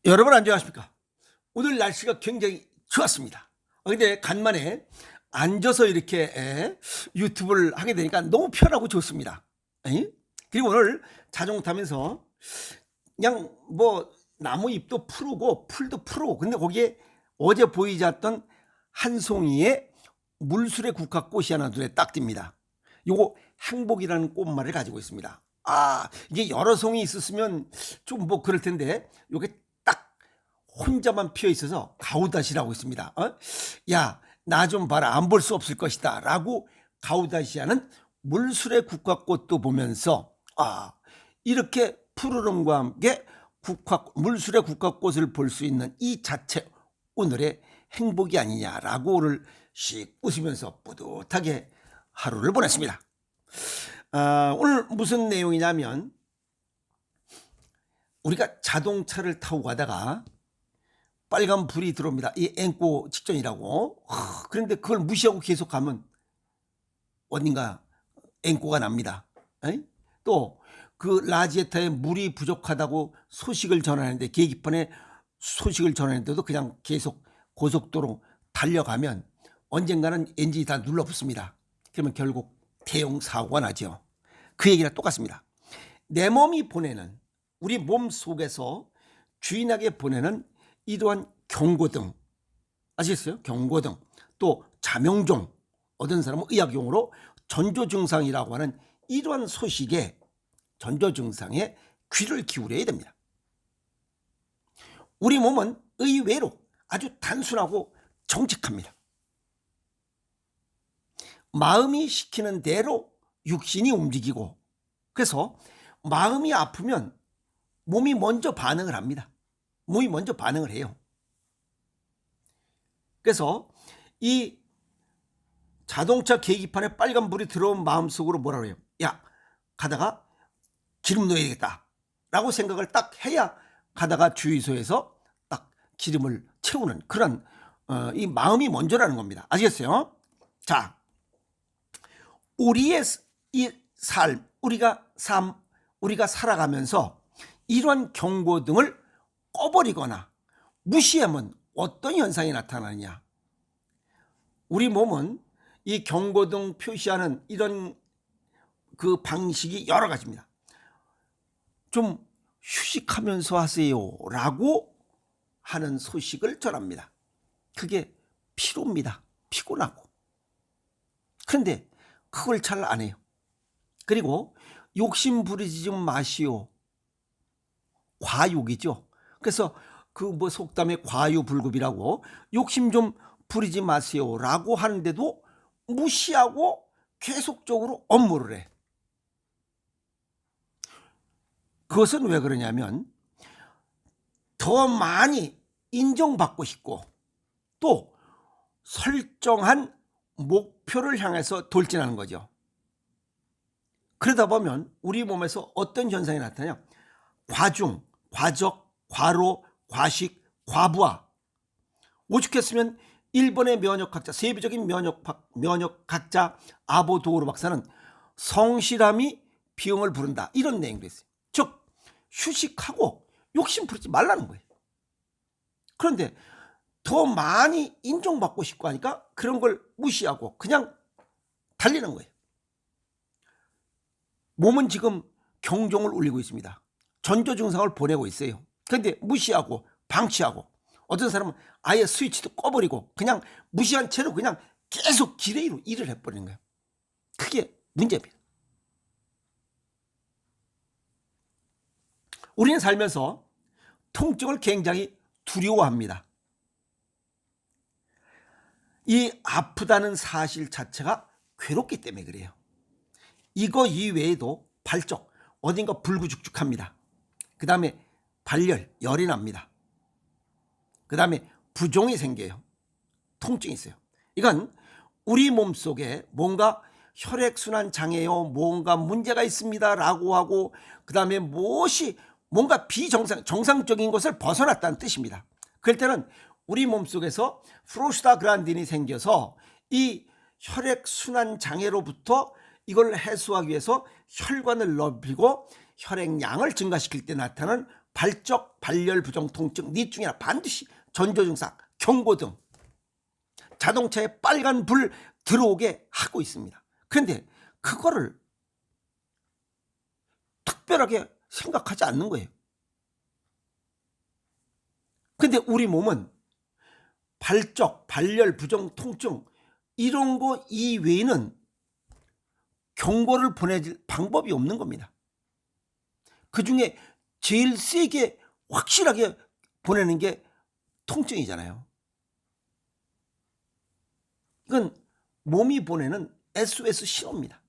여러분 안녕하십니까? 오늘 날씨가 굉장히 좋았습니다. 근데 간만에 앉아서 이렇게 유튜브를 하게 되니까 너무 편하고 좋습니다. 에? 그리고 오늘 자전거 타면서 그냥 뭐 나무 잎도 푸르고 풀도 푸르고, 근데 거기에 어제 보이지 않던 한 송이의 물술의 국화꽃이 하나 눈에 딱 띕니다. 요거 행복이라는 꽃말을 가지고 있습니다. 이게 여러 송이 있었으면 좀 뭐 그럴 텐데 요게 딱 혼자만 피어 있어서 가우다시라고 있습니다. 야, 나 좀 봐라, 안 볼 수 없을 것이다 라고 가우다시하는 물술의 국화꽃도 보면서 이렇게 푸르름과 함께 물술의 국화꽃을 볼 수 있는 이 자체 오늘의 행복이 아니냐라고 오늘 씩 웃으면서 뿌듯하게 하루를 보냈습니다. 오늘 무슨 내용이냐면, 우리가 자동차를 타고 가다가 빨간 불이 들어옵니다. 이 앵꼬 직전이라고. 그런데 그걸 무시하고 계속 가면 어딘가 앵꼬가 납니다. 또 그 라지에타에 물이 부족하다고 소식을 전하는데, 계기판에 소식을 전하는데도 그냥 계속 고속도로 달려가면 언젠가는 엔진이 다 눌러붙습니다. 그러면 결국 대형 사고가 나죠. 그 얘기랑 똑같습니다. 내 몸이 보내는, 우리 몸 속에서 주인에게 보내는 이러한 경고등, 아시겠어요? 경고등, 또 자명종, 어떤 사람은 의학용어로 전조증상이라고 하는 이러한 소식에, 전조증상에 귀를 기울여야 됩니다. 우리 몸은 의외로 아주 단순하고 정직합니다. 마음이 시키는 대로 육신이 움직이고, 그래서 마음이 아프면 몸이 먼저 반응을 합니다. 몸이 먼저 반응을 해요. 그래서 이 자동차 계기판에 빨간불이 들어온 마음속으로 뭐라고 해요? 야, 가다가 기름 넣어야 되겠다 라고 생각을 딱 해야 가다가 주유소에서 딱 기름을 채우는 그런 이 마음이 먼저라는 겁니다. 아시겠어요? 자, 우리의 이 삶, 우리가 살아가면서 이러한 경고등을 꺼버리거나 무시하면 어떤 현상이 나타나느냐? 우리 몸은 이 경고등 표시하는 이런 그 방식이 여러 가지입니다. 좀 휴식하면서 하세요 라고 하는 소식을 전합니다. 그게 피로입니다. 피곤하고. 그런데 그걸 잘 안 해요. 그리고 욕심 부리지 좀 마시오. 과욕이죠. 그래서 그 뭐 속담에 과유불급이라고, 욕심 좀 부리지 마세요 라고 하는데도 무시하고 계속적으로 업무를 해. 그것은 왜 그러냐면, 더 많이 인정받고 싶고, 또 설정한 목표를 향해서 돌진하는 거죠. 그러다 보면 우리 몸에서 어떤 현상이 나타나냐? 과중, 과적, 과로, 과식, 과부하. 오죽했으면 일본의 면역학자, 세계적인 면역학자 아보도우로 박사는 성실함이 비용을 부른다, 이런 내용도 있어요. 즉 휴식하고 욕심 부리지 말라는 거예요. 그런데 더 많이 인정받고 싶고 하니까 그런 걸 무시하고 그냥 달리는 거예요. 몸은 지금 경종을 울리고 있습니다. 전조증상을 보내고 있어요. 그런데 무시하고 방치하고, 어떤 사람은 아예 스위치도 꺼버리고 그냥 무시한 채로 그냥 계속 기레이로 일을 해버리는 거예요. 그게 문제입니다. 우리는 살면서 통증을 굉장히 두려워합니다. 이 아프다는 사실 자체가 괴롭기 때문에 그래요. 이거 이외에도 발적, 어딘가 불구죽죽합니다. 그 다음에 발열, 열이 납니다. 그 다음에 부종이 생겨요. 통증이 있어요. 이건 우리 몸속에 뭔가 혈액순환 장애요, 뭔가 문제가 있습니다 라고 하고, 그 다음에 무엇이 뭔가 정상적인 것을 벗어났다는 뜻입니다. 그럴 때는 우리 몸속에서 프로스타글란딘이 생겨서 이 혈액순환 장애로부터 이걸 해소하기 위해서 혈관을 넓히고 혈액량을 증가시킬 때 나타나는 발적, 발열, 부종, 통증 네 중에 하나 반드시 전조증상, 경고 등 자동차에 빨간 불 들어오게 하고 있습니다. 그런데 그거를 특별하게 생각하지 않는 거예요. 근데 우리 몸은 발적, 발열, 부종, 통증 이런 거 이외에는 경고를 보내줄 방법이 없는 겁니다. 그중에 제일 세게 확실하게 보내는 게 통증이잖아요. 이건 몸이 보내는 SOS 신호입니다.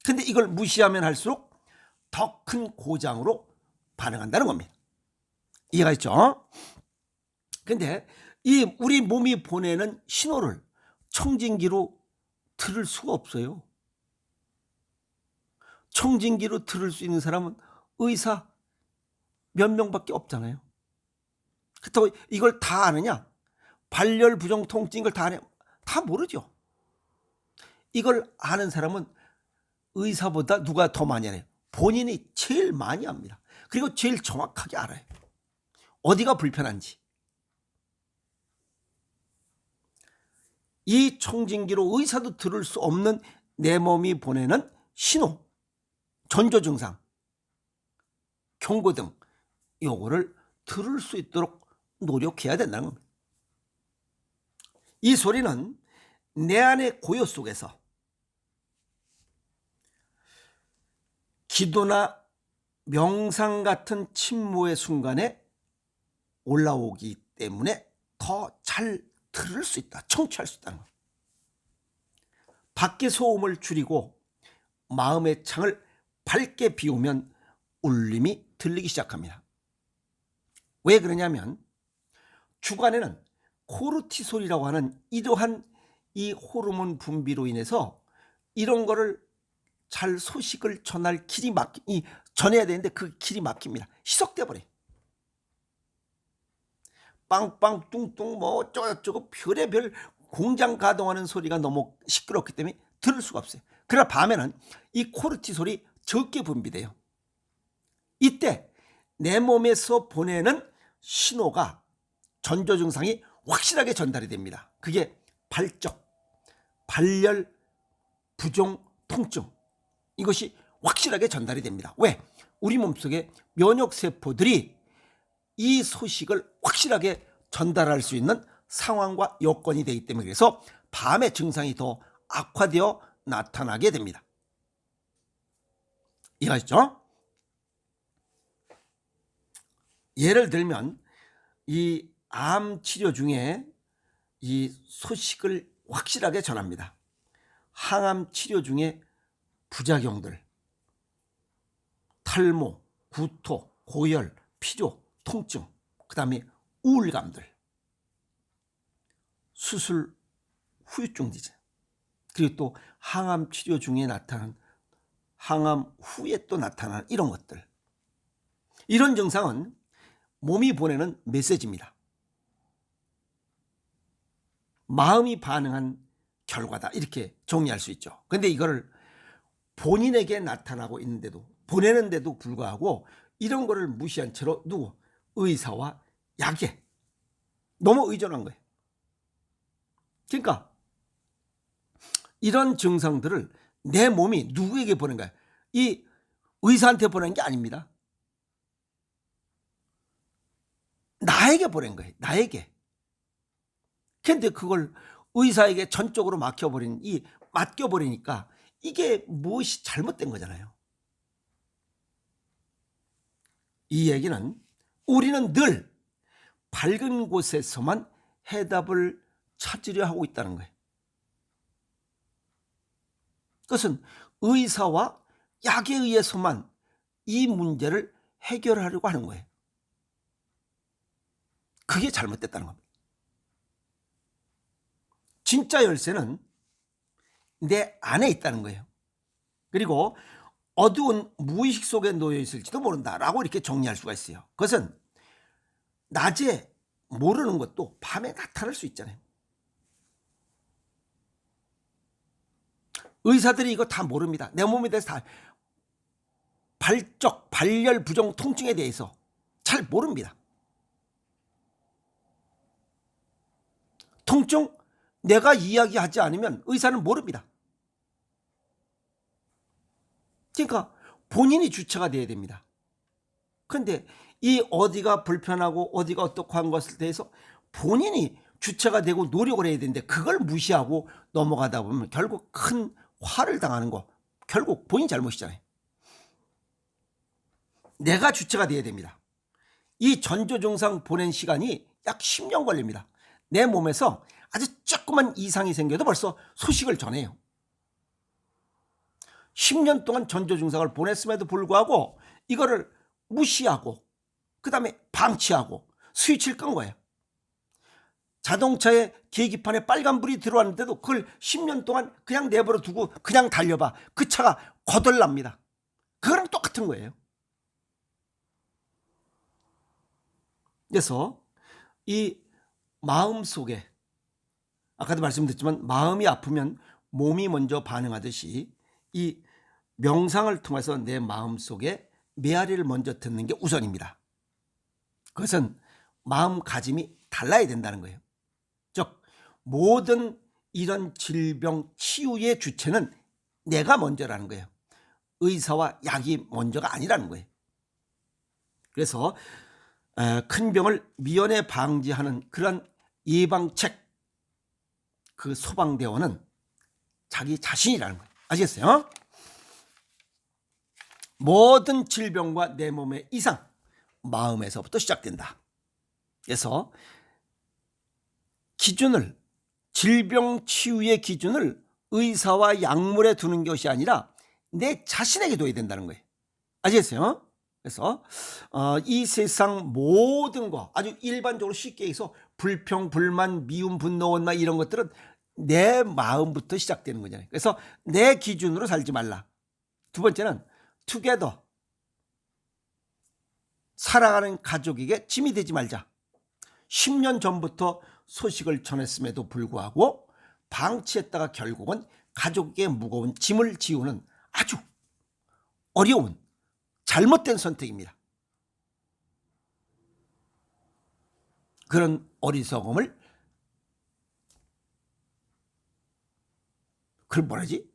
근데 이걸 무시하면 할수록 더 큰 고장으로 반응한다는 겁니다. 이해가 있죠? 근데 이 우리 몸이 보내는 신호를 청진기로 들을 수가 없어요. 청진기로 들을 수 있는 사람은 의사 몇 명밖에 없잖아요. 그렇다고 이걸 다 아느냐? 발열, 부종, 통증 이걸 다 아냐? 다 모르죠. 이걸 아는 사람은 의사보다 누가 더 많이 알아요? 본인이 제일 많이 압니다. 그리고 제일 정확하게 알아요. 어디가 불편한지. 이 청진기로 의사도 들을 수 없는 내 몸이 보내는 신호, 전조 증상, 경고 등 요거를 들을 수 있도록 노력해야 된다는 겁니다. 이 소리는 내 안의 고요 속에서 기도나 명상 같은 침묵의 순간에 올라오기 때문에 더 잘 들을 수 있다, 청취할 수 있다는 겁니다. 밖의 소음을 줄이고 마음의 창을 밝게 비우면 울림이 들리기 시작합니다. 왜 그러냐면 주간에는 코르티솔이라고 하는 이러한 이 호르몬 분비로 인해서 이런 거를 잘 소식을 전할 길이 전해야 되는데 그 길이 막힙니다. 희석돼 버려요. 빵빵 뚱뚱 뭐 어쩌고저쩌고 별의별 공장 가동하는 소리가 너무 시끄럽기 때문에 들을 수가 없어요. 그러나 밤에는 이 코르티솔이 적게 분비돼요. 이때 내 몸에서 보내는 신호가 전조 증상이 확실하게 전달이 됩니다. 그게 발적, 발열, 부종, 통증 이것이 확실하게 전달이 됩니다. 왜? 우리 몸속에 면역세포들이 이 소식을 확실하게 전달할 수 있는 상황과 여건이 되기 때문에 그래서 밤에 증상이 더 악화되어 나타나게 됩니다. 이해하시죠? 예를 들면 이 암 치료 중에 이 소식을 확실하게 전합니다. 항암 치료 중에 부작용들, 탈모, 구토, 고열, 피로, 통증, 그 다음에 우울감들, 수술 후유증 디제 그리고 또 항암 치료 중에 나타나는 항암 후에 또 나타나는 이런 것들, 이런 증상은 몸이 보내는 메시지입니다. 마음이 반응한 결과다 이렇게 정리할 수 있죠. 그런데 이거를 본인에게 나타나고 있는데도 보내는데도 불구하고 이런 거를 무시한 채로 누구? 의사와 약에 너무 의존한 거예요. 그러니까 이런 증상들을 내 몸이 누구에게 보낸 거예요? 이 의사한테 보낸 게 아닙니다. 나에게 보낸 거예요. 나에게. 근데 그걸 의사에게 전적으로 맡겨버리니까 이게 무엇이 잘못된 거잖아요. 이 얘기는 우리는 늘 밝은 곳에서만 해답을 찾으려 하고 있다는 거예요. 그것은 의사와 약에 의해서만 이 문제를 해결하려고 하는 거예요. 그게 잘못됐다는 겁니다. 진짜 열쇠는 내 안에 있다는 거예요. 그리고 어두운 무의식 속에 놓여 있을지도 모른다라고 이렇게 정리할 수가 있어요. 그것은 낮에 모르는 것도 밤에 나타날 수 있잖아요. 의사들이 이거 다 모릅니다. 내 몸에 대해서 다 발적, 발열 부종 통증에 대해서 잘 모릅니다. 통증 내가 이야기하지 않으면 의사는 모릅니다. 그러니까 본인이 주체가 돼야 됩니다. 그런데 이 어디가 불편하고 어디가 어떻고 한 것에 대해서 본인이 주체가 되고 노력을 해야 되는데 그걸 무시하고 넘어가다 보면 결국 큰 화를 당하는 거 결국 본인 잘못이잖아요. 내가 주체가 돼야 됩니다. 이 전조 증상 보낸 시간이 약 10년 걸립니다. 내 몸에서 아주 조그만 이상이 생겨도 벌써 소식을 전해요. 10년 동안 전조 증상을 보냈음에도 불구하고 이거를 무시하고 그 다음에 방치하고 스위치를 끈 거예요. 자동차의 계기판에 빨간불이 들어왔는데도 그걸 10년 동안 그냥 내버려 두고 그냥 달려봐. 그 차가 거덜납니다. 그거랑 똑같은 거예요. 그래서 이 마음 속에 아까도 말씀드렸지만 마음이 아프면 몸이 먼저 반응하듯이 이 명상을 통해서 내 마음 속에 메아리를 먼저 듣는 게 우선입니다. 그것은 마음가짐이 달라야 된다는 거예요. 즉 모든 이런 질병 치유의 주체는 내가 먼저라는 거예요. 의사와 약이 먼저가 아니라는 거예요. 그래서 큰 병을 미연에 방지하는 그런 예방책 그 소방대원은 자기 자신이라는 거예요. 아시겠어요? 모든 질병과 내 몸의 이상 마음에서부터 시작된다. 그래서 기준을 질병 치유의 기준을 의사와 약물에 두는 것이 아니라 내 자신에게 둬야 된다는 거예요. 아시겠어요? 그래서 이 세상 모든 거 아주 일반적으로 쉽게 해서 불평, 불만, 미움, 분노, 원망 이런 것들은 내 마음부터 시작되는 거잖아요. 그래서 내 기준으로 살지 말라. 두 번째는 투게더 살아가는 가족에게 짐이 되지 말자. 10년 전부터 소식을 전했음에도 불구하고 방치했다가 결국은 가족에게 무거운 짐을 지우는 아주 어려운 잘못된 선택입니다. 그런 어리석음을 그걸 뭐라지?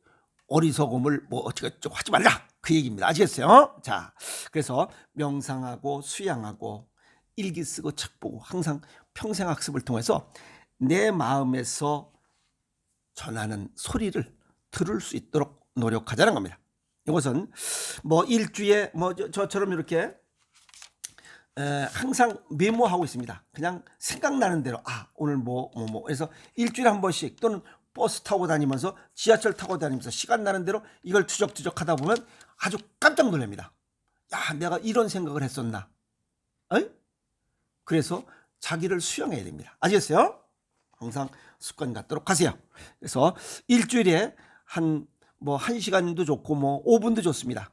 어리석음을 뭐 어쩌고저쩌고 하지 말라 그 얘기입니다. 아시겠어요? 자, 그래서 명상하고 수양하고 일기 쓰고 책 보고 항상 평생 학습을 통해서 내 마음에서 전하는 소리를 들을 수 있도록 노력하자는 겁니다. 이것은 뭐 일주에 뭐 저처럼 이렇게 항상 메모하고 있습니다. 그냥 생각나는 대로 오늘 뭐 그래서 일주일에 한 번씩 또는 버스 타고 다니면서 지하철 타고 다니면서 시간 나는 대로 이걸 추적추적 하다 보면 아주 깜짝 놀랍니다. 야, 내가 이런 생각을 했었나? 에이? 그래서 자기를 수용해야 됩니다. 아시겠어요? 항상 습관 갖도록 하세요. 그래서 일주일에 한 1시간도 좋고 5분도 좋습니다.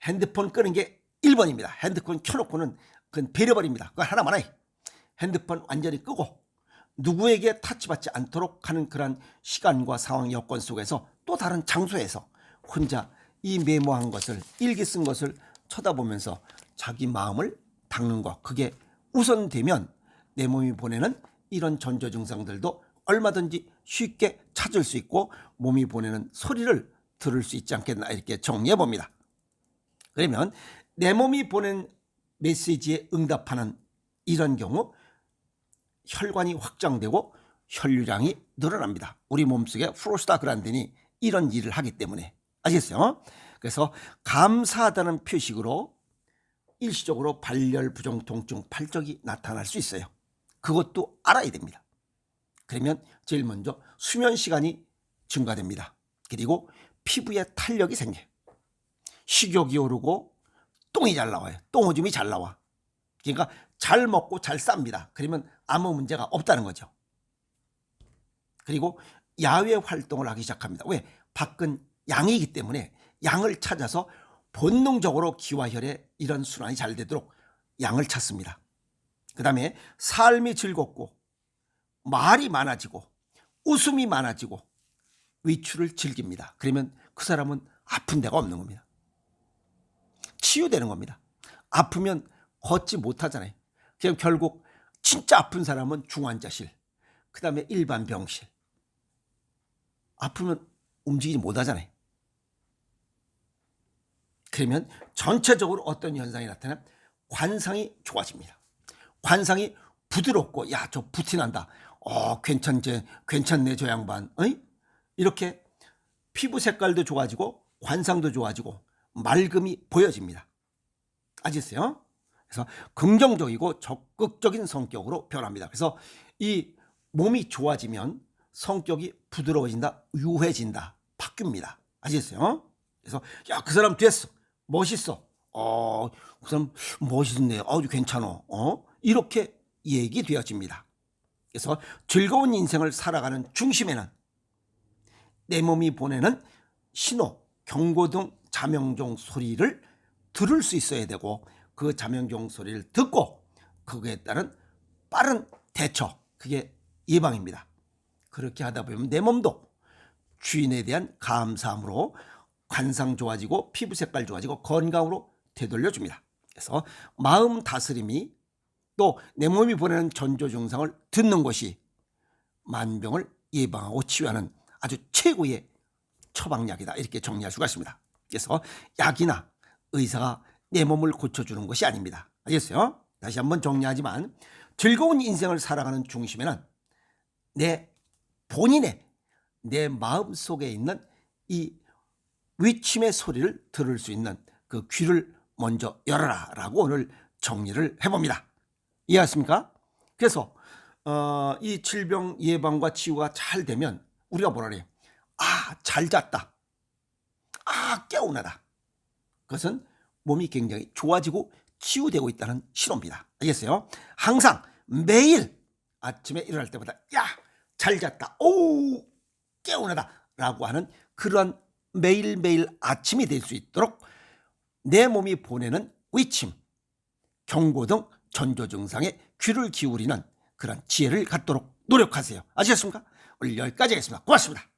핸드폰 끄는 게 1번입니다. 핸드폰 켜놓고는 그건 배려버립니다. 그거 하나만 해. 핸드폰 완전히 끄고 누구에게 타치받지 않도록 하는 그런 시간과 상황 여건 속에서 또 다른 장소에서 혼자 이 메모한 것을 일기 쓴 것을 쳐다보면서 자기 마음을 닦는 것, 그게 우선되면 내 몸이 보내는 이런 전조 증상들도 얼마든지 쉽게 찾을 수 있고 몸이 보내는 소리를 들을 수 있지 않겠나 이렇게 정리해 봅니다. 그러면 내 몸이 보낸 메시지에 응답하는 이런 경우 혈관이 확장되고 혈류량이 늘어납니다. 우리 몸속에 프로스타그란딘이 이런 일을 하기 때문에. 아시겠어요? 그래서 감사하다는 표식으로 일시적으로 발열, 부종, 통증, 발적이 나타날 수 있어요. 그것도 알아야 됩니다. 그러면 제일 먼저 수면 시간이 증가됩니다. 그리고 피부에 탄력이 생겨요. 식욕이 오르고 똥이 잘 나와요. 똥오줌이 잘 나와. 그러니까 잘 먹고 잘 쌉니다. 그러면 아무 문제가 없다는 거죠. 그리고 야외 활동을 하기 시작합니다. 왜? 밖은 양이기 때문에 양을 찾아서 본능적으로 기와 혈의 이런 순환이 잘 되도록 양을 찾습니다. 그 다음에 삶이 즐겁고 말이 많아지고 웃음이 많아지고 외출을 즐깁니다. 그러면 그 사람은 아픈 데가 없는 겁니다. 치유되는 겁니다. 아프면 걷지 못하잖아요. 그럼 결국 진짜 아픈 사람은 중환자실, 그 다음에 일반 병실. 아프면 움직이지 못하잖아요. 그러면 전체적으로 어떤 현상이 나타나면 관상이 좋아집니다. 관상이 부드럽고, 야, 저 부티난다. 괜찮네, 저 양반. 어이? 이렇게 피부 색깔도 좋아지고, 관상도 좋아지고, 맑음이 보여집니다. 아시겠어요? 그래서 긍정적이고 적극적인 성격으로 변합니다. 그래서 이 몸이 좋아지면 성격이 부드러워진다, 유해진다, 바뀝니다. 아시겠어요? 그래서 야, 그 사람 됐어, 멋있어, 그 사람 멋있네, 괜찮어, 이렇게 얘기되어집니다. 그래서 즐거운 인생을 살아가는 중심에는 내 몸이 보내는 신호, 경고등, 자명종 소리를 들을 수 있어야 되고, 그 자명종 소리를 듣고 그거에 따른 빠른 대처, 그게 예방입니다. 그렇게 하다 보면 내 몸도 주인에 대한 감사함으로 관상 좋아지고 피부 색깔 좋아지고 건강으로 되돌려줍니다. 그래서 마음 다스림이 또 내 몸이 보내는 전조 증상을 듣는 것이 만병을 예방하고 치유하는 아주 최고의 처방약이다, 이렇게 정리할 수가 있습니다. 그래서 약이나 의사가 내 몸을 고쳐주는 것이 아닙니다. 알겠어요? 다시 한번 정리하지만 즐거운 인생을 살아가는 중심에는 내 본인의, 내 마음 속에 있는 이 위침의 소리를 들을 수 있는 그 귀를 먼저 열어라 라고 오늘 정리를 해봅니다. 이해하십니까? 그래서 이 질병 예방과 치유가 잘 되면 우리가 뭐라 그래요? 잘 잤다, 개운하다. 그것은 몸이 굉장히 좋아지고 치유되고 있다는 신호입니다. 알겠어요? 항상 매일 아침에 일어날 때마다 야, 잘 잤다, 오, 개운하다 라고 하는 그러한 매일매일 아침이 될 수 있도록 내 몸이 보내는 위침, 경고 등 전조 증상에 귀를 기울이는 그런 지혜를 갖도록 노력하세요. 아시겠습니까? 오늘 여기까지 하겠습니다. 고맙습니다.